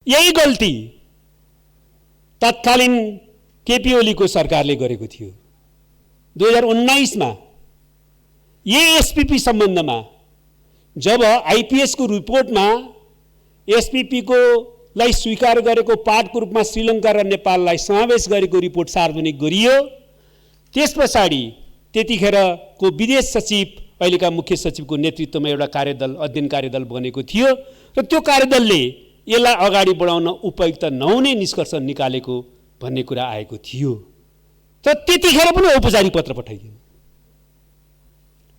यही गल्ती तत्कालीन केपी ओलीको सरकारले गरेको थियो। 2019 मा यही एसपीपी सम्बन्धमा जब आईपीएस को रिपोर्टमा एसपीपी को लाई स्वीकार गरेको पाठको रूपमा श्रीलंका र नेपाललाई समावेश गरेको रिपोर्ट सार्वजनिक गरियो, त्यसपछाडि त्यतिखेरको विदेश सचिव अहिलेका मुख्य सचिवको नेतृत्वमा एउटा कार्यदल अध्ययन कार्यदल बनेको थियो र त्यो कार्यदलले यसलाई अगाडि बढाउन उपयुक्त नहुने निष्कर्ष निकालेको भन्ने कुरा आएको थियो। तर त्यतिखेर पनि औपचारिक पत्र पठाइएन,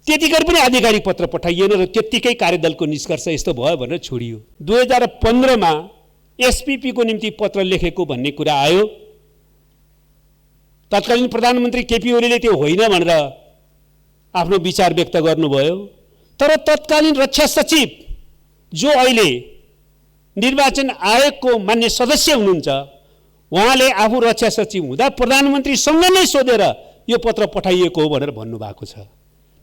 त्यतिखेर पनि आधिकारिक पत्र पठाइएन र त्यतिकै कार्यदलको निष्कर्ष यस्तो भयो भनेर छोडियो। 2015 मा एसपीपी को निम्ति पत्र लेखेको भन्ने कुरा आयो। तत्कालीन प्रधानमन्त्री केपी ओलीले त्यो होइन भनेर आफ्नो विचार व्यक्त गर्नुभयो। तर तत्कालीन रक्षा सचिव जो अहिले निर्वाचन आयोगको मान्य सदस्य हुनुहुन्छ, उहाँले आफू रक्षा सचिव हुँदा प्रधानमन्त्रीसँग नै सोधेर यो पत्र पठाइएको हो भनेर भन्नुभएको छ।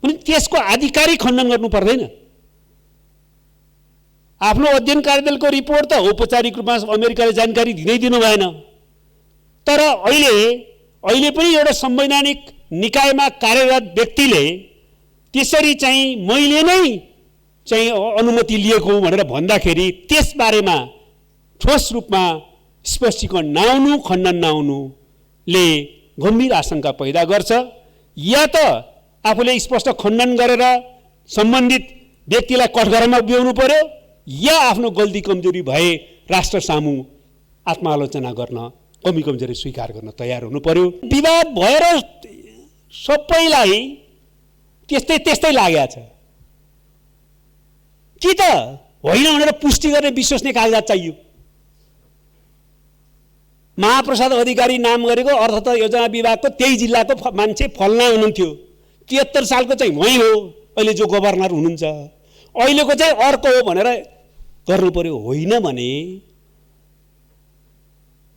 अनि त्यसको आधिकारिक खण्डन गर्नु पर्दैन। आफ्नो अध्ययन कार्यदलको रिपोर्ट त औपचारिक रूपमा अमेरिकाले जानकारी दिनै दिनु भएन। तर अहिले पनि एउटा संवैधानिक निकायमा कार्यरत व्यक्तिले त्यसरी चाहिँ मैले नै चाहिँ अनुमति लिएको हुँ भनेर भन्दाखेरि त्यसबारेमा ठोस रूपमा स्पष्टीकरण नआउनु, खण्डन नआउनुले गम्भीर आशंका पैदा गर्छ। या त आफूले स्पष्ट खण्डन गरेर सम्बन्धित व्यक्तिलाई कठघरामा ब्याउनु पर्यो, या आफ्नो गल्ती कमजोरी भए राष्ट्र सामु आत्मालोचना गर्न, कमी कमजोरी स्वीकार गर्न तयार हुनु पर्यो। विवाद भएर सबैलाई त्यस्तै लागेको छ कि त होइन भनेर पुष्टि गर्ने विश्वसनीय कागजात चाहियो। महाप्रसाद अधिकारी नाम गरेको अर्थ योजना विभागको त्यही जिल्लाको मान्छे फल्ना हुनुहुन्थ्यो। 73 सालको चाहिँ मै हो, अहिले जो गभर्नर हुनुहुन्छ। अहिलेको चाहिँ अर्को हो भनेर गर्नु पर्यो। होइन भने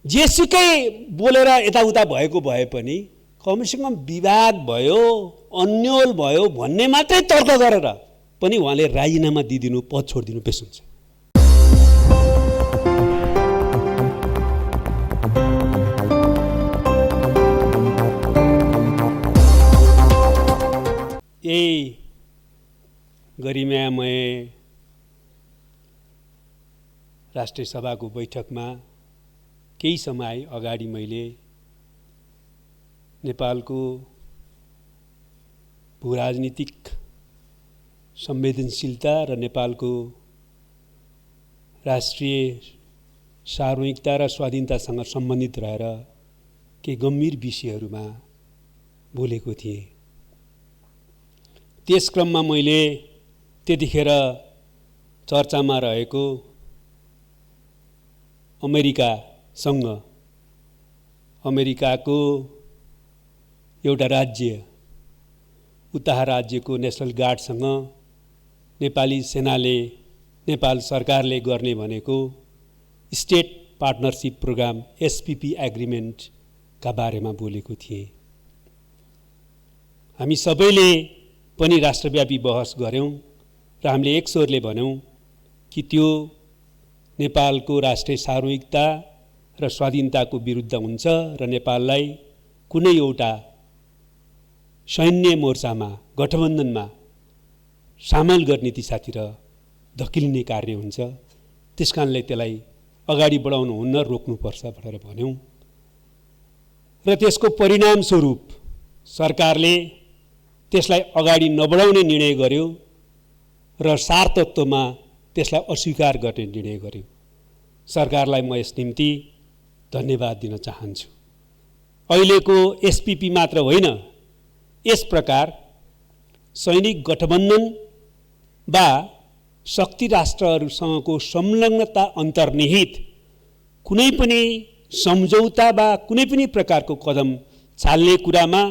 जेसुकै बोलेर यताउता भएको भए पनि कमसेकम विवाद भयो, अन्यल भयो भन्ने मात्रै तर्क गरेर पनि उहाँले राजीनामा दिइदिनु, पद छोडिदिनु बेस हुन्छ। यही गरिमामय राष्ट्रिय सभाको बैठकमा केही समय अगाडि मैले नेपालको भूराजनीतिक संवेदनशीलता र नेपालको राष्ट्रिय सार्वभौमिकता र स्वाधीनतासँग सम्बन्धित रहेर केही गम्भीर विषयहरूमा बोलेको थिएँ। त्यस क्रममा मैले त्यतिखेर चर्चामा रहेको अमेरिकासँग, अमेरिकाको एउटा राज्य उताह राज्यको नेसनल गार्डसँग नेपाली सेनाले, नेपाल सरकारले गर्ने भनेको स्टेट पार्टनरशिप प्रोग्राम एसपीपी एग्रिमेन्टका बारेमा बोलेको थिएँ। हामी सबैले पनि राष्ट्रव्यापी बहस गऱ्यौँ र हामीले एक स्वरले भन्यौँ कि त्यो नेपालको राष्ट्रिय सार्वभौमिकता र स्वाधीनताको विरुद्ध हुन्छ र नेपाललाई कुनै एउटा सैन्य मोर्चामा, गठबन्धनमा सामेल गर्ने दिशातिर धकिलिने कार्य हुन्छ। त्यसकारणले त्यसलाई अगाडि बढाउनु हुन्न, रोक्नुपर्छ भनेर भन्यौँ। र त्यसको परिणामस्वरूप सरकारले त्यसलाई अगाडि नबढाउने निर्णय गर्यो र सारतत्वमा त्यसलाई अस्वीकार गर्ने निर्णय गर्यो। सरकारलाई म यस निम्ति धन्यवाद दिन चाहन्छु। अहिलेको एसपीपी मात्र होइन, यस प्रकार सैनिक गठबन्धन वा शक्ति राष्ट्रहरूसँगको संलग्नता अन्तर्निहित कुनै पनि सम्झौता वा कुनै पनि प्रकारको कदम चाल्ने कुरामा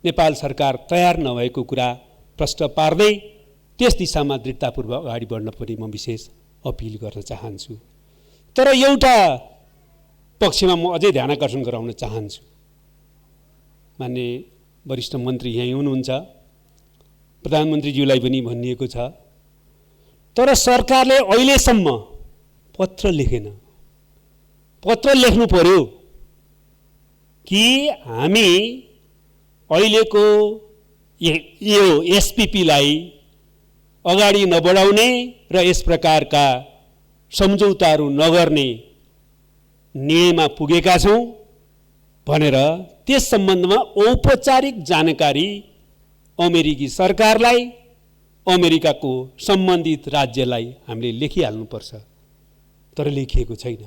नेपाल सरकार तयार नभएको कुरा प्रश्न पार्दै त्यस दिशामा दृढतापूर्वक अगाडि बढ्न पनि म विशेष अपिल गर्न चाहन्छु। तर एउटा पक्षमा म अझै ध्यानाकर्षण गराउन चाहन्छु। मान्य वरिष्ठ मन्त्री यहीँ हुनुहुन्छ, प्रधानमन्त्रीज्यूलाई पनि भनिएको छ, तर सरकारले अहिलेसम्म पत्र लेखेन। पत्र लेख्नु पर्यो कि हामी अहिलेको यो एसपीपीलाई अगाडि नबढाउने र यस प्रकारका सम्झौताहरू नगर्ने निर्णयमा पुगेका छौँ भनेर त्यस सम्बन्धमा औपचारिक जानकारी अमेरिकी सरकारलाई, अमेरिकाको सम्बन्धित राज्यलाई हामीले लेखिहाल्नुपर्छ। तर लेखिएको छैन।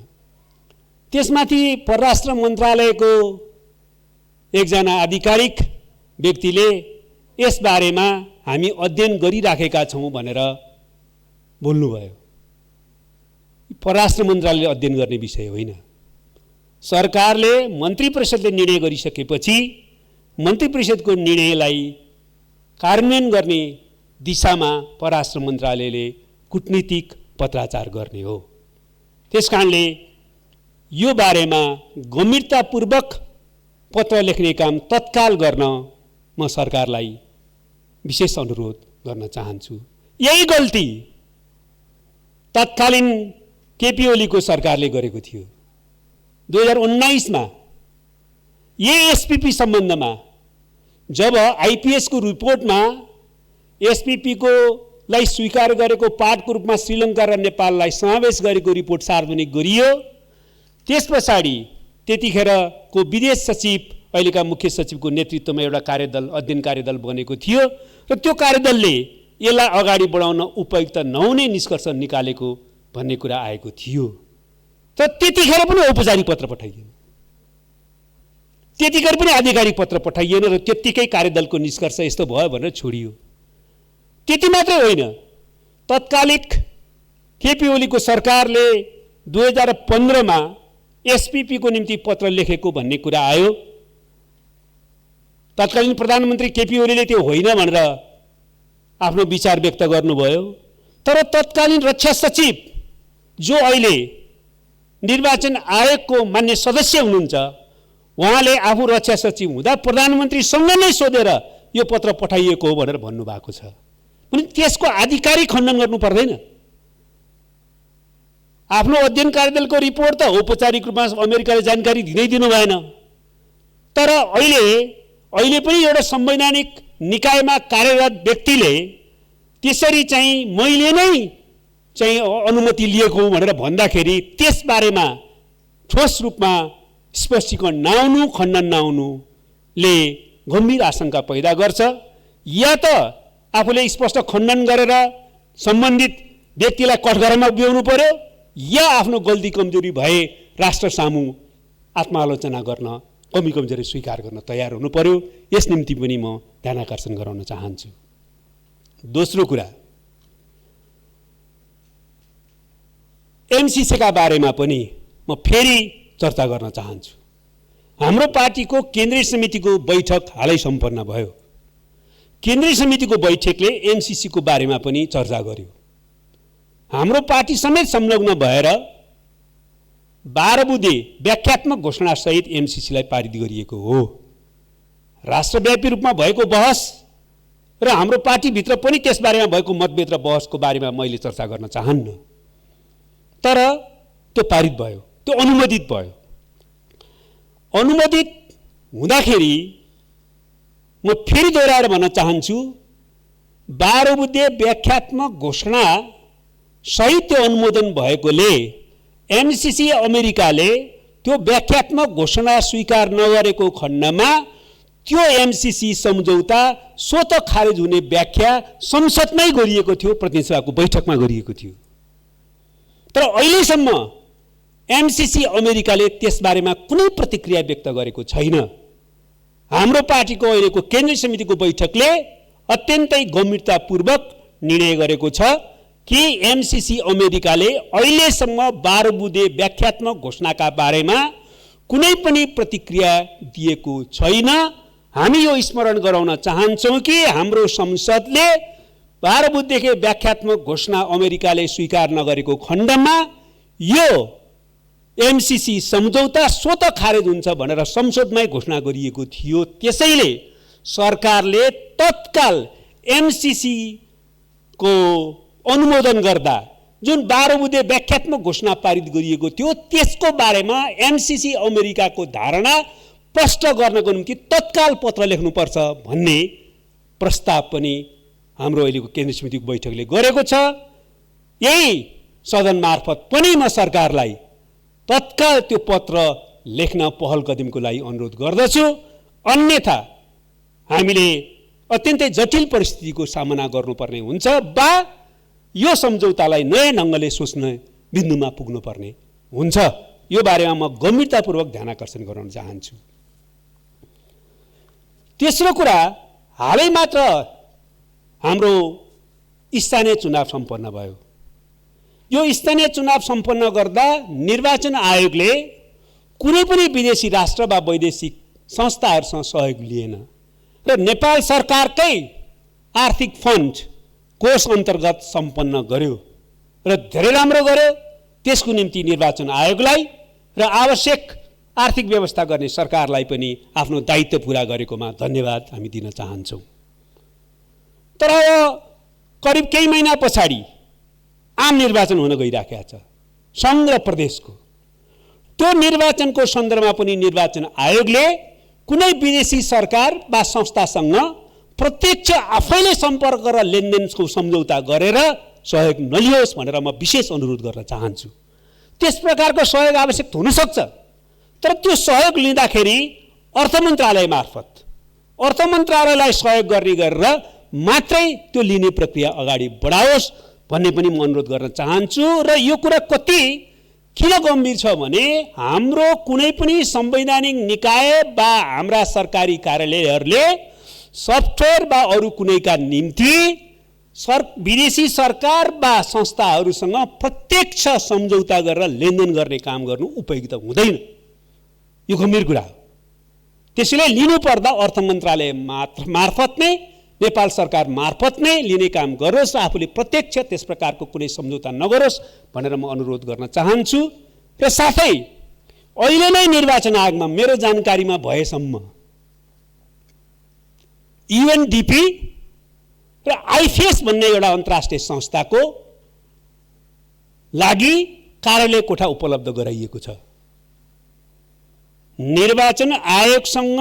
त्यसमाथि परराष्ट्र मन्त्रालयको एकजना आधिकारिक व्यक्तिले यस बारेमा हामी अध्ययन गरिराखेका छौँ भनेर बोल्नुभयो। परराष्ट्र मन्त्रालयले अध्ययन गर्ने विषय होइन। सरकारले मन्त्री परिषदले निर्णय गरिसकेपछि मन्त्री परिषदको निर्णयलाई कार्यान्वयन गर्ने दिशामा परराष्ट्र मन्त्रालयले कूटनीतिक पत्राचार गर्ने हो। त्यसकारणले यो बारेमा गम्भीरतापूर्वक पत्र लेख्ने काम तत्काल गर्न म सरकारलाई विशेष अनुरोध गर्न चाहन्छु। यही गल्ती तत्कालीन केपी ओलीको सरकारले गरेको थियो। 2019 मा यही एसपीपी सम्बन्धमा जब आईपीएस को रिपोर्टमा एसपीपी को लाई स्वीकार गरेको पाठको रूपमा श्रीलङ्का र नेपाललाई समावेश गरेको रिपोर्ट सार्वजनिक गरियो, त्यसपछाडि त्यतिखेरको विदेश सचिव अहिलेका मुख्य सचिवको नेतृत्वमा एउटा कार्यदल, अध्ययन कार्यदल बनेको थियो र त्यो कार्यदलले यसलाई अगाडि बढाउन उपयुक्त नहुने निष्कर्ष निकालेको भन्ने कुरा आएको थियो। तर त्यतिखेर पनि औपचारिक पत्र पठाइएन, त्यतिखेर पनि आधिकारिक पत्र पठाइएन र त्यतिकै कार्यदलको निष्कर्ष यस्तो भयो भनेर छोडियो। त्यति मात्रै होइन, तत्कालिक केपी ओलीको सरकारले 2015 मा एसपीपी को निम्ति पत्र लेखेको भन्ने कुरा आयो। तत्कालीन प्रधानमन्त्री केपी ओलीले त्यो होइन भनेर आफ्नो विचार व्यक्त गर्नुभयो। तर तत्कालीन रक्षा सचिव जो अहिले निर्वाचन आयोगको मान्य सदस्य हुनुहुन्छ, उहाँले आफू रक्षा सचिव हुँदा प्रधानमन्त्रीसँग नै सोधेर यो पत्र पठाइएको हो भनेर भन्नुभएको छ। पनि त्यसको आधिकारिक खण्डन गर्नु पर्दैन। आफ्नो अध्ययन कार्यदलको रिपोर्ट त औपचारिक रूपमा अमेरिकाले जानकारी दिनै दिनु भएन। तर अहिले पनि एउटा संवैधानिक निकायमा कार्यरत व्यक्तिले त्यसरी चाहिँ मैले नै चाहिँ अनुमति लिएको हुँ भनेर भन्दाखेरि त्यस बारेमा ठोस रूपमा स्पष्टीकरण नआउनु, खण्डन नआउनुले गम्भीर आशंका पैदा गर्छ। या त आफूले स्पष्ट खण्डन गरेर सम्बन्धित व्यक्तिलाई कठघरामा उभ्याउनु पर्यो, या आफ्नो गल्ती कमजोरी भए राष्ट्र सामु आत्मालोचना गर्न, कमी कमजोरी स्वीकार गर्न तयार हुनु पर्यो। यस निम्ति पनि म ध्यानाकर्षण गराउन चाहन्छु। दोस्रो कुरा, एमसीसी का बारेमा पनि म फेरि चर्चा गर्न चाहन्छु। हाम्रो पार्टीको केन्द्रीय समितिको बैठक हालै सम्पन्न भयो। केन्द्रीय समितिको बैठकले एमसीसी को बारेमा पनि चर्चा गर्यो। हाम्रो पार्टी समेत संलग्न भएर 12 बुँदे व्याख्यात्मक घोषणा सहित एमसीसी लाई पारित गरिएको हो। राष्ट्रव्यापी रूपमा भएको बहस र हाम्रो पार्टीभित्र पनि त्यस बारेमा भएको मतभेद र बहसको बारेमा मैले चर्चा गर्न चाहन्न। तर त्यो पारित भयो, त्यो अनुमोदित भयो। अनुमोदित हुँदाखेरि म फेरि दोहोऱ्याएर भन्न चाहन्छु, 12 बुँदे व्याख्यात्मक घोषणा सहित त्यो अनुमोदन भएकोले एमसीसी अमेरिकाले त्यो व्याख्यात्मक घोषणा स्वीकार नगरेको खण्डमा त्यो एमसीसी सम्झौता स्वत खारेज हुने व्याख्या संसदमै गरिएको थियो, प्रतिनिधि सभाको बैठकमा गरिएको थियो। तर अहिलेसम्म एमसीसी अमेरिकाले त्यसबारेमा कुनै प्रतिक्रिया व्यक्त गरेको छैन। हाम्रो पार्टीको अहिलेको केन्द्रीय समितिको बैठकले अत्यन्तै गम्भीरतापूर्वक निर्णय गरेको छ कि एमसीसी अमेरिकाले अहिलेसम्म 12 बुँदे व्याख्यात्मक घोषणाका बारेमा कुनै पनि प्रतिक्रिया दिएको छैन। हामी यो स्मरण गराउन चाहन्छौँ कि हाम्रो संसदले 12 बुँदेको व्याख्यात्मक घोषणा अमेरिकाले स्वीकार नगरेको खण्डमा यो एमसीसी सम्झौता स्वत खारेज हुन्छ भनेर संसदमै घोषणा गरिएको थियो। त्यसैले सरकारले तत्काल एमसीसी को अनुमोदन गर्दा जुन 12 बुँदे व्याख्यात्मक घोषणा पारित गरिएको थियो त्यसको बारेमा एमसीसी अमेरिकाको धारणा प्रष्ट गर्नको निम्ति तत्काल पत्र लेख्नुपर्छ भन्ने प्रस्ताव पनि हाम्रो अहिलेको केन्द्रीय समितिको बैठकले गरेको छ। यही सदन मार्फत पनि म सरकारलाई तत्काल त्यो पत्र लेख्न पहल कदमको लागि अनुरोध गर्दछु। अन्यथा हामीले अत्यन्तै जटिल परिस्थितिको सामना गर्नुपर्ने हुन्छ वा यो सम्झौतालाई नयाँ ढङ्गले सोच्ने बिन्दुमा पुग्नुपर्ने हुन्छ। यो बारेमा म गम्भीरतापूर्वक ध्यानाकर्षण गराउन चाहन्छु। तेस्रो कुरा, हालै मात्र हाम्रो स्थानीय चुनाव सम्पन्न भयो। यो स्थानीय चुनाव सम्पन्न गर्दा निर्वाचन आयोगले कुनै पनि विदेशी राष्ट्र वा वैदेशिक संस्थाहरूसँग सहयोग लिएन र नेपाल सरकारकै आर्थिक फन्ड कोष अन्तर्गत सम्पन्न गर्यो र धेरै राम्रो गर्यो। त्यसको निम्ति निर्वाचन आयोगलाई र आवश्यक आर्थिक व्यवस्था गर्ने सरकारलाई पनि आफ्नो दायित्व पूरा गरेकोमा धन्यवाद हामी दिन चाहन्छौँ। तर करिब केही महिना पछाडि आम निर्वाचन हुन गइराखेको छ सङ्घ र प्रदेशको। त्यो निर्वाचनको सन्दर्भमा पनि निर्वाचन आयोगले कुनै विदेशी सरकार वा संस्थासँग प्रत्यक्ष आफैले सम्पर्क र लेनदेनको सम्झौता गरेर सहयोग नलियोस् भनेर म विशेष अनुरोध गर्न चाहन्छु। त्यस प्रकारको सहयोग आवश्यक हुन सक्छ, तर त्यो सहयोग लिँदाखेरि अर्थ मन्त्रालय मार्फत अर्थ मन्त्रालयलाई सहयोग गर्ने गरेर मात्रै त्यो लिने प्रक्रिया अगाडि बढाओस् भन्ने पनि म अनुरोध गर्न चाहन्छु। र यो कुरा कति किन गम्भीर छ भने हाम्रो कुनै पनि संवैधानिक निकाय वा हाम्रा सरकारी कार्यालयहरूले सफ्टवेयर वा अरू कुनैका निम्ति विदेशी सरकार वा संस्थाहरूसँग प्रत्यक्ष सम्झौता गरेर लेनदेन गर्ने काम गर्नु उपयुक्त हुँदैन। यो गम्भीर कुरा हो। त्यसैले लिनुपर्दा अर्थ मन्त्रालय मार्फत नै नेपाल सरकार मार्फत नै लिने काम गरोस् र आफूले प्रत्यक्ष त्यस प्रकारको कुनै सम्झौता नगरोस् भनेर म अनुरोध गर्न चाहन्छु। र साथै अहिले नै निर्वाचन आयोगमा मेरो जानकारीमा भएसम्म युएनडीपी र आइफिएस भन्ने एउटा अन्तर्राष्ट्रिय संस्थाको लागि कार्यालय कोठा उपलब्ध गराइएको छ। निर्वाचन आयोगसँग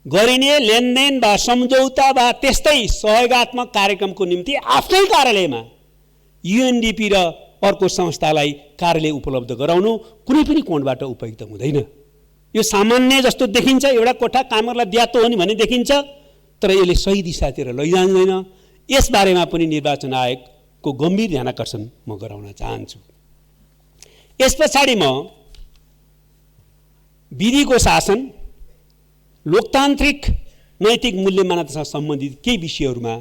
गरिने लेनदेन वा सम्झौता वा त्यस्तै सहयोगात्मक कार्यक्रमको निम्ति आफ्नै कार्यालयमा युएनडीपी र अर्को संस्थालाई कार्यालय उपलब्ध गराउनु कुनै पनि कोणबाट उपयुक्त हुँदैन। यो सामान्य जस्तो देखिन्छ, एउटा कोठा कामरलाई द्यातो हो नि भन्ने देखिन्छ, तर यसले सही दिशातिर लैजाँदैन। यसबारेमा पनि निर्वाचन आयोगको गम्भीर ध्यानाकर्षण म गराउन चाहन्छु। यस पछाडि म विधिको शासन, लोकतान्त्रिक नैतिक मूल्य मान्यतासँग सम्बन्धित केही विषयहरूमा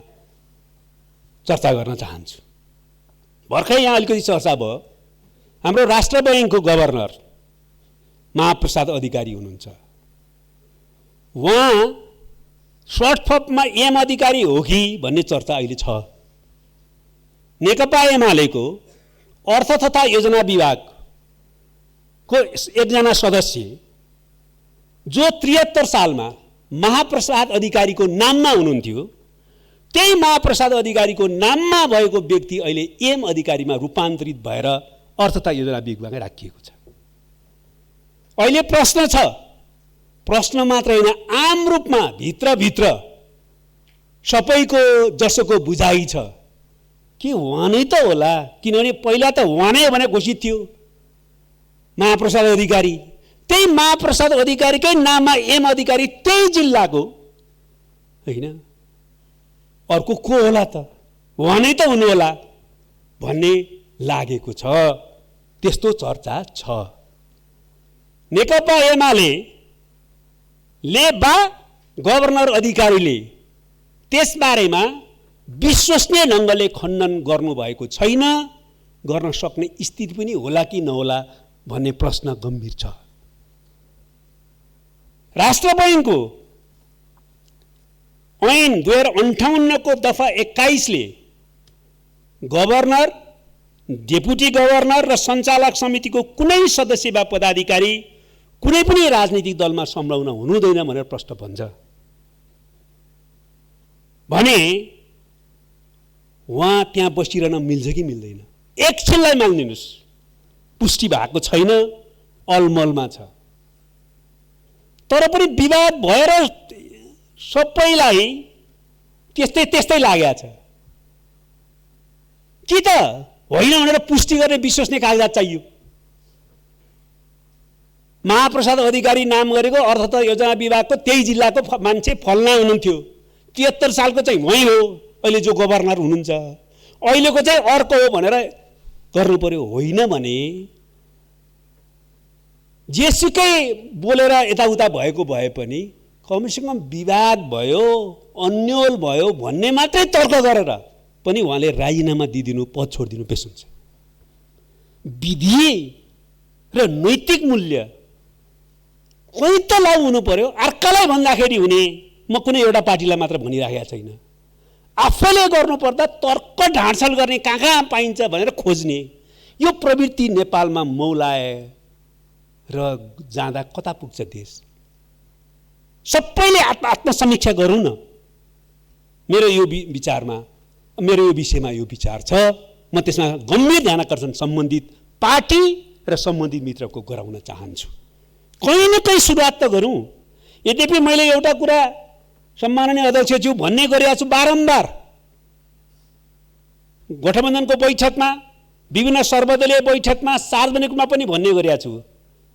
चर्चा गर्न चाहन्छु। भर्खरै यहाँ अलिकति चर्चा भयो, हाम्रो राष्ट्र बैङ्कको गभर्नर महाप्रसाद अधिकारी हुनुहुन्छ। उहाँ सर्ट फर्ममा एम अधिकारी हो कि भन्ने चर्चा अहिले छ। नेकपा एमालेको अर्थ तथा योजना विभागको एकजना सदस्य जो 73 सालमा महाप्रसाद अधिकारीको नाममा हुनुहुन्थ्यो, त्यही महाप्रसाद अधिकारीको नाममा भएको व्यक्ति अहिले एम अधिकारीमा रूपान्तरित भएर अर्थ तथा योजना विभागमा राखिएको छ। अहिले प्रश्न छ, प्रश्न मात्र होइन, आम रूपमा भित्रभित्र सबैको जसोको बुझाइ छ कि उहाँ नै त होला, किनभने पहिला त उहाँ नै भने घोषित थियो महाप्रसाद अधिकारी। त्यही महाप्रसाद अधिकारीकै नाममा एम अधिकारी त्यही जिल्लाको होइन, अर्को को होला त, उहाँ नै त हुनु होला भन्ने लागेको छ। त्यस्तो चर्चा छ। नेकपा एमाले बा गभर्नर अधिकारीले त्यसबारेमा विश्वसनीय ढङ्गले खण्डन गर्नुभएको छैन। गर्न सक्ने स्थिति पनि होला कि नहोला भन्ने प्रश्न गम्भीर छ। राष्ट्र बैङ्कको ऐन 2058 को दफा 21 ले गभर्नर, डेपुटी गभर्नर र सञ्चालक समितिको कुनै सदस्य वा पदाधिकारी कुनै पनि राजनीतिक दलमा संलग्न हुनुहुँदैन भनेर प्रश्न भन्छ भने उहाँ त्यहाँ बसिरहन मिल्छ कि मिल्दैन? एकछिनलाई मानिदिनुस्, पुष्टि भएको छैन, अलमलमा छ। तर पनि विवाद भएर सबैलाई त्यस्तै त्यस्तै लागेको छ कि त होइन भनेर पुष्टि गर्ने विश्वसनीय कागजात चाहियो। महाप्रसाद अधिकारी नाम गरेको अर्थ तथा योजना विभागको त्यही जिल्लाको मान्छे फल्ना हुनुहुन्थ्यो। 73 सालको चाहिँ मै हो, अहिले जो गभर्नर हुनुहुन्छ। अहिलेको चाहिँ अर्को हो भनेर गर्नु पर्यो। होइन भने जेसुकै बोलेर यताउता भएको भए पनि कमसेकम विवाद भयो, अन्यल भयो भन्ने मात्रै तर्क गरेर पनि उहाँले राजीनामा दिइदिनु, पद छोडिदिनु बेस हुन्छ। विधि र नैतिक मूल्य कोही त लागू हुनु पर्यो। अर्कालाई भन्दाखेरि हुने, म कुनै एउटा पार्टीलाई मात्र भनिराखेको छैन। आफैले गर्नुपर्दा तर्क ढाँडछल गर्ने कहाँ कहाँ पाइन्छ भनेर खोज्ने यो प्रवृत्ति नेपालमा मौलाए र जाँदा कता पुग्छ देश? सबैले आत्मसमीक्षा गरौँ न। मेरो यो विचारमा, मेरो यो विषयमा यो विचार छ। म त्यसमा गम्भीर ध्यानाकर्षण सम्बन्धित पार्टी र सम्बन्धित मित्रको गराउन चाहन्छु। कहीँ न कहीँ सुरुवात त गरौँ। यद्यपि मैले एउटा कुरा सम्माननीय अध्यक्षज्यू भन्ने गरेको छु बारम्बार, गठबन्धनको बैठकमा, विभिन्न सर्वदलीय बैठकमा, सार्वजनिकमा पनि भन्ने गरेको छु,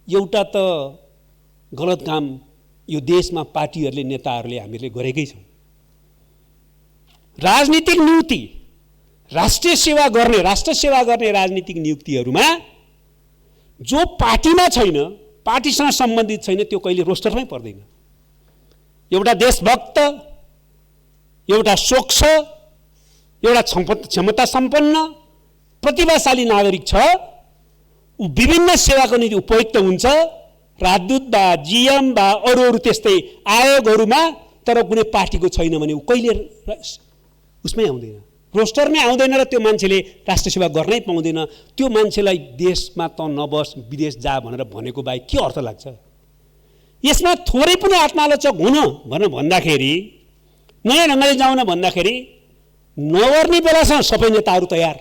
एउटा त गलत काम यो देशमा पार्टीहरूले, नेताहरूले हामीले गरेकै छौँ। राजनीतिक नियुक्ति, राष्ट्रिय सेवा गर्ने राजनीतिक नियुक्तिहरूमा जो पार्टीमा छैन, पार्टीसँग सम्बन्धित छैन, त्यो कहिले रोस्टरमै पर्दैन। एउटा देशभक्त, एउटा स्वच्छ, एउटा क्षमता सम्पन्न, प्रतिभाशाली नागरिक छ, ऊ विभिन्न सेवाको निम्ति उपयुक्त हुन्छ। राजदूत बा, जीएम बा, अरू त्यस्तै आयोगहरूमा, तर कुनै पार्टीको छैन भने ऊ कहिले उसमै आउँदैन, रोस्टरमै आउँदैन र त्यो मान्छेले राष्ट्र सेवा गर्नै पाउँदैन। त्यो मान्छेलाई देशमा त नबस, विदेश जा भनेर भनेको बाहेक के अर्थ लाग्छ? यसमा थोरै पनि आत्मालोचक हुन भनेर भन्दाखेरि, नयाँ ढङ्गले जाउन भन्दाखेरि नगर्ने बेलासम्म सबै नेताहरू तयार।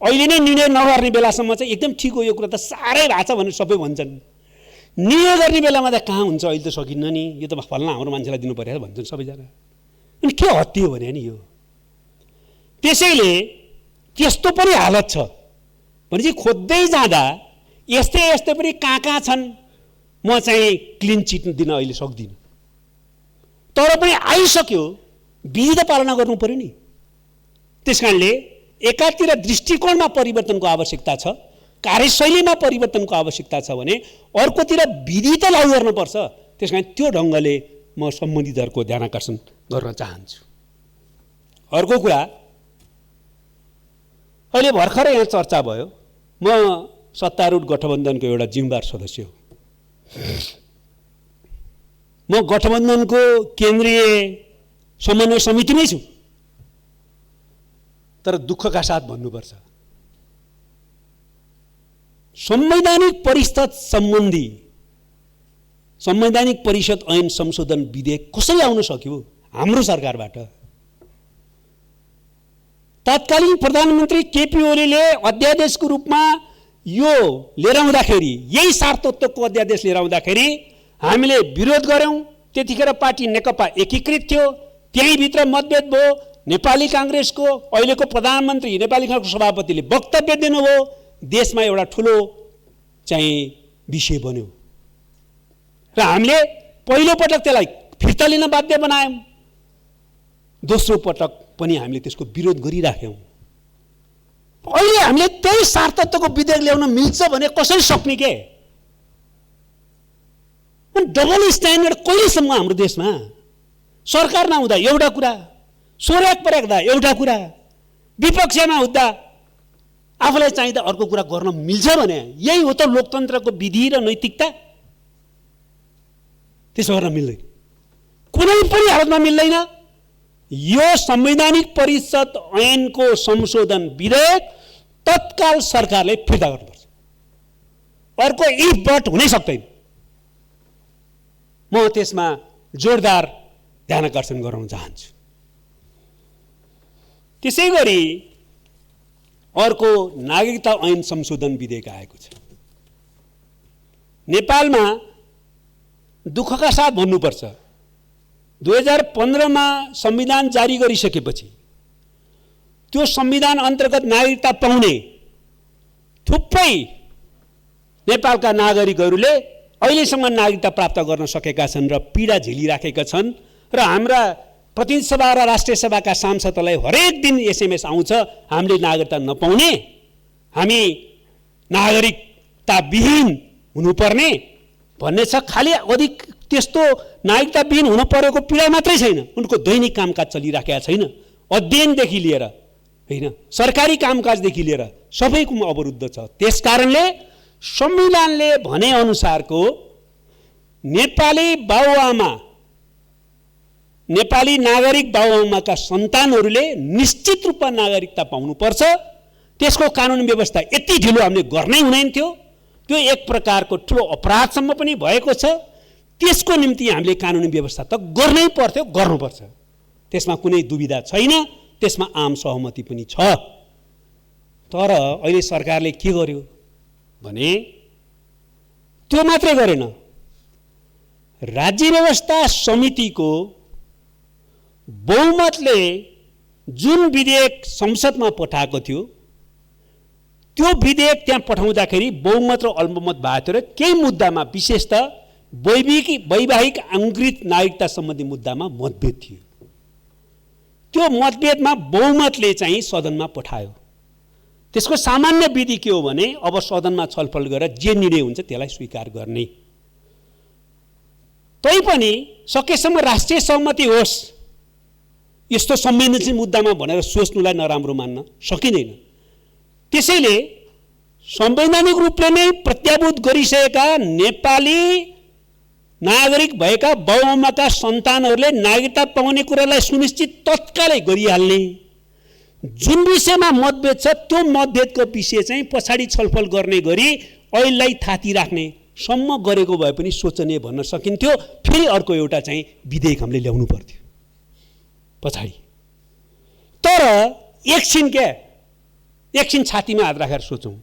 अहिले नै निर्णय नगर्ने बेलासम्म चाहिँ एकदम ठिक हो, यो कुरा त साह्रै भएको छ भनेर सबै भन्छन्। निर्णय गर्ने बेलामा त कहाँ हुन्छ, अहिले त सकिन्न नि, यो त फल्ना हाम्रो मान्छेलाई दिनु पर्यो भन्छन् सबैजना। अनि के हत्ती हो भने नि यो? त्यसैले त्यस्तो पनि हालत छ भनेपछि खोज्दै जाँदा यस्तै यस्तै पनि कहाँ कहाँ छन्, म चाहिँ क्लिन चिट दिन अहिले सक्दिनँ। तर पनि आइसक्यो, विधि त पालना गर्नु पर्यो नि। त्यसकारणले एकातिर दृष्टिकोणमा परिवर्तनको आवश्यकता छ, कार्यशैलीमा परिवर्तनको आवश्यकता छ भने अर्कोतिर विधि त लागू गर्नुपर्छ। त्यसकारण त्यो ढङ्गले म सम्बन्धितहरूको ध्यानाकर्षण गर्न चाहन्छु। अर्को कुरा, अहिले भर्खरै यहाँ चर्चा भयो, म सत्तारूढ गठबन्धनको एउटा जिम्मेवार सदस्य हो। म गठबन्धनको केन्द्रीय समन्वय समितिमै छु। तर दुःखका साथ भन्नुपर्छ, संवैधानिक परिषद ऐन संशोधन विधेयक कसरी आउन सक्यो हाम्रो सरकारबाट? तत्कालीन प्रधानमन्त्री केपी ओलीले अध्यादेशको रूपमा यो लिएर आउँदाखेरि, यही 7 तत्त्वको अध्यादेश लिएर आउँदाखेरि हामीले विरोध गऱ्यौँ। त्यतिखेर पार्टी नेकपा एकीकृत थियो, त्यहीँभित्र मतभेद भयो। नेपाली काङ्ग्रेसको अहिलेको प्रधानमन्त्री, नेपाली काङ्ग्रेसको सभापतिले वक्तव्य दिनुभयो, देशमा एउटा ठुलो चाहिँ विषय बन्यो र हामीले पहिलो पटक त्यसलाई फिर्ता लिन बाध्य बनायौँ। दोस्रो पटक पनि हामीले त्यसको विरोध गरिराख्यौँ। अहिले हामीले त्यही 7 तत्त्वको विधेयक ल्याउन मिल्छ भने कसरी सक्ने के? डबल स्ट्यान्डर्ड कहिलेसम्म हाम्रो देशमा? सरकार नहुँदा एउटा कुरा, सोर्याक परेक्दा एउटा कुरा, विपक्षमा हुँदा आफूलाई चाहिँदा अर्को कुरा गर्न मिल्छ भने यही हो त लोकतन्त्रको विधि र नैतिकता। त्यसो गर्न मिल्दैन, कुनै पनि हालतमा मिल्दैन। यो संवैधानिक परिषद ऐनको संशोधन विधेयक तत्काल सरकारले फिर्ता गर्नुपर्छ। अर्को इफ बट हुनै सक्दैन। म त्यसमा जोरदार ध्यानाकर्षण गराउन चाहन्छु। त्यसै गरी अर्को नागरिकता ऐन संशोधन विधेयक आएको छ। नेपालमा दुःखका साथ भन्नुपर्छ, 2015 मा संविधान जारी गरिसकेपछि त्यो संविधान अन्तर्गत नागरिकता पाउने थुप्रै नेपालका नागरिकहरूले अहिलेसम्म नागरिकता प्राप्त गर्न सकेका छन् र पीडा झेलिराखेका छन्। र हाम्रा प्रतिनिधि सभा र राष्ट्रिय सभाका सांसदलाई हरेक दिन एसएमएस आउँछ, हामीले नागरिकता नपाउने, हामी नागरिकताविहीन हुनुपर्ने भन्ने छ। खालि अधिक त्यस्तो नागरिकताविहीन हुनु परेको पीडा मात्रै छैन, उनको दैनिक कामकाज चलिराखेका छैन, अध्ययनदेखि लिएर हैन सरकारी कामकाजदेखि लिएर सबैको अवरुद्ध छ। त्यसकारणले संविधानले भने अनुसारको नेपाली बाबुआमा, नेपाली नागरिक बाबुआमाका सन्तानहरूले निश्चित रूपमा नागरिकता पाउनुपर्छ। त्यसको कानुन व्यवस्था यति ढिलो हामीले गर्नै हुँदैन थियो, त्यो एक प्रकारको ठुलो अपराधसम्म पनि भएको छ। त्यसको निम्ति हामीले कानुनी व्यवस्था त गर्नै पर्थ्यो, गर्नुपर्छ, त्यसमा कुनै दुविधा छैन, त्यसमा आम सहमति पनि छ। तर अहिले सरकारले के गर्यो भने त्यो मात्रै गरेन, राज्य व्यवस्था समितिको बहुमतले जुन विधेयक संसदमा पठाएको थियो त्यो विधेयक त्यहाँ पठाउँदाखेरि बहुमत र अल्पमत भएको थियो र केही मुद्दामा विशेष त वैवाहिक अङ्गीकृत नागरिकता सम्बन्धी मुद्दामा मतभेद थियो। त्यो मतभेदमा बहुमतले चाहिँ सदनमा पठायो। त्यसको सामान्य विधि के हो भने अब सदनमा छलफल गरेर जे निर्णय हुन्छ त्यसलाई स्वीकार गर्ने। तैपनि सकेसम्म राष्ट्रिय सहमति होस्, यस्तो संवेदनशील मुद्दामा भनेर सोच्नुलाई नराम्रो मान्न सकिँदैन। त्यसैले संवैधानिक रूपले नै प्रत्याभूत गरिसकेका नेपाली नागरिक भएका बाबुआमाका सन्तानहरूले नागरिकता पाउने कुरालाई सुनिश्चित तत्कालै गरिहाल्ने, जुन विषयमा मतभेद छ त्यो मतभेदको विषय चाहिँ पछाडि छलफल गर्ने गरी ऐनलाई थाती राख्ने सम्म गरेको भए पनि सोचनीय भन्न सकिन्थ्यो। फेरि अर्को एउटा चाहिँ विधेयक हामीले ल्याउनु पर्थ्यो पछाडि। तर एकछिन छातीमा हात राखेर सोचौँ,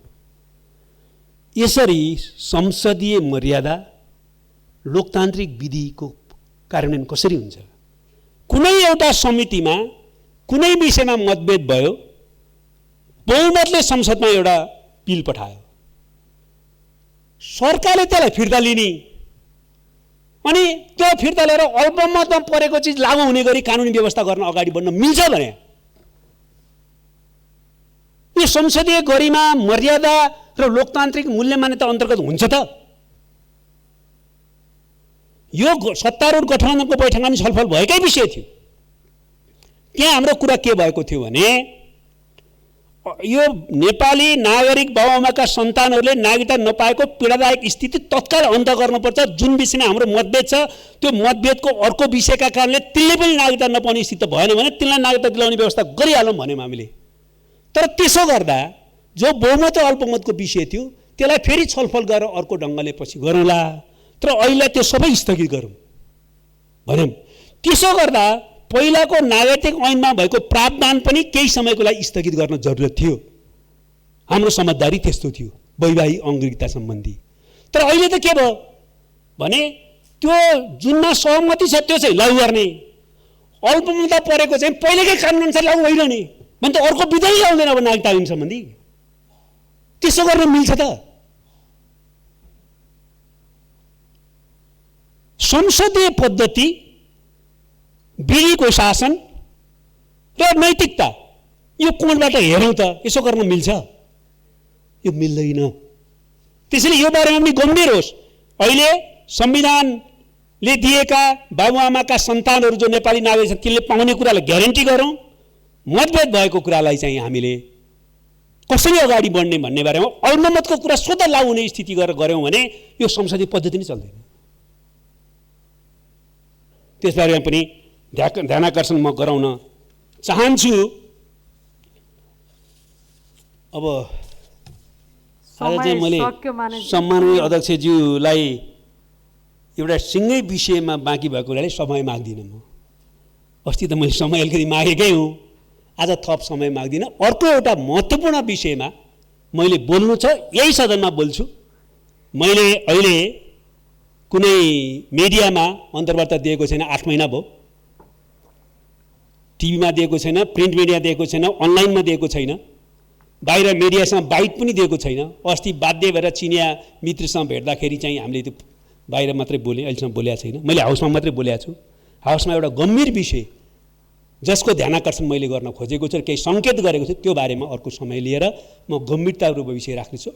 यसरी संसदीय मर्यादा लोकतान्त्रिक विधिको कार्यान्वयन कसरी हुन्छ? कुनै एउटा समितिमा कुनै विषयमा मतभेद भयो, बहुमतले संसदमा एउटा बिल पठायो, सरकारले त्यसलाई फिर्ता लिने अनि त्यो फिर्ता लिएर अल्पमतमा परेको चिज लागू हुने गरी कानुनी व्यवस्था गर्न अगाडि बढ्न मिल्छ भने यो संसदीय गरिमा, मर्यादा र लोकतान्त्रिक मूल्य मान्यता अन्तर्गत हुन्छ त? यो सत्तारूढ गठबन्धनको बैठकमा पनि छलफल भएकै विषय थियो। त्यहाँ हाम्रो कुरा के भएको थियो भने यो नेपाली नागरिक बाबुआमाका सन्तानहरूले नागरिकता नपाएको पीडादायक स्थिति तत्काल अन्त गर्नुपर्छ। जुन विषयमा हाम्रो मतभेद छ त्यो मतभेदको अर्को विषयका कारणले तिनले पनि नागरिकता नपाउने स्थिति भएन भने तिनलाई नागरिकता दिलाउने व्यवस्था गरिहालौँ भन्यौँ हामीले। तर त्यसो गर्दा जो बहुमत र अल्पमतको विषय थियो त्यसलाई फेरि छलफल गरेर अर्को ढङ्गले पछि गरौँला, तर अहिले त्यो सबै स्थगित गरौँ भन्यौँ। त्यसो गर्दा पहिलाको नागरिक ऐनमा भएको प्रावधान पनि केही समयको लागि स्थगित गर्न जरुरत थियो। हाम्रो समझदारी त्यस्तो थियो वैवाहिक अङ्गीकृतता सम्बन्धी। तर अहिले त के भयो भने त्यो जुनमा सहमति छ त्यो चाहिँ लागू गर्ने, अल्पमतमा परेको चाहिँ पहिलेकै कानुन अनुसार लागू भइरहने भने त अर्को विधै आउँदैन अब नागरिकता ऐन सम्बन्धी। त्यसो गर्न मिल्छ त? संसदीय पद्धति, विधिको शासन र नैतिकता यो कोणबाट हेरौँ त यसो गर्न मिल्छ? यो मिल्दैन। त्यसैले यो बारेमा पनि गम्भीर होस्। अहिले संविधानले दिएका बाबुआमाका सन्तानहरू जो नेपाली नागरिक छन् तिनले पाउने कुरालाई ग्यारेन्टी गरौँ, मतभेद भएको कुरालाई चाहिँ हामीले कसरी अगाडि बढ्ने भन्ने बारेमा अल्पमतको कुरा स्वतः लागू हुने स्थिति गरेर गऱ्यौँ भने यो संसदीय पद्धति नै चल्दैन। त्यसबारेमा पनि ध्यानाकर्षण म गराउन चाहन्छु। अब आज चाहिँ मैले सम्माननीय अध्यक्षज्यूलाई एउटा सिँगै विषयमा बाँकी भएको कुराले समय माग्दिनँ। म अस्ति त मैले समय अलिकति मागेकै हुँ, आज थप समय माग्दिनँ। अर्को एउटा महत्त्वपूर्ण विषयमा मैले बोल्नु छ, यही सदनमा बोल्छु। मैले अहिले कुनै मिडियामा अन्तर्वार्ता दिएको छैन, 8 महिना भयो। टिभीमा दिएको छैन, प्रिन्ट मिडिया दिएको छैन, अनलाइनमा दिएको छैन, बाहिर मिडियासँग बाइट पनि दिएको छैन। अस्ति बाध्य भएर चिनिया मित्रसँग भेट्दाखेरि चाहिँ हामीले त्यो बाहिर मात्रै बोलेँ, अहिलेसम्म बोलेको छैन। मैले हाउसमा मात्रै बोलेको छु। हाउसमा एउटा गम्भीर विषय जसको ध्यानाकर्षण मैले गर्न खोजेको छु, केही सङ्केत गरेको छु, त्यो बारेमा अर्को समय लिएर म गम्भीरतापूर्वक विषय राख्नेछु।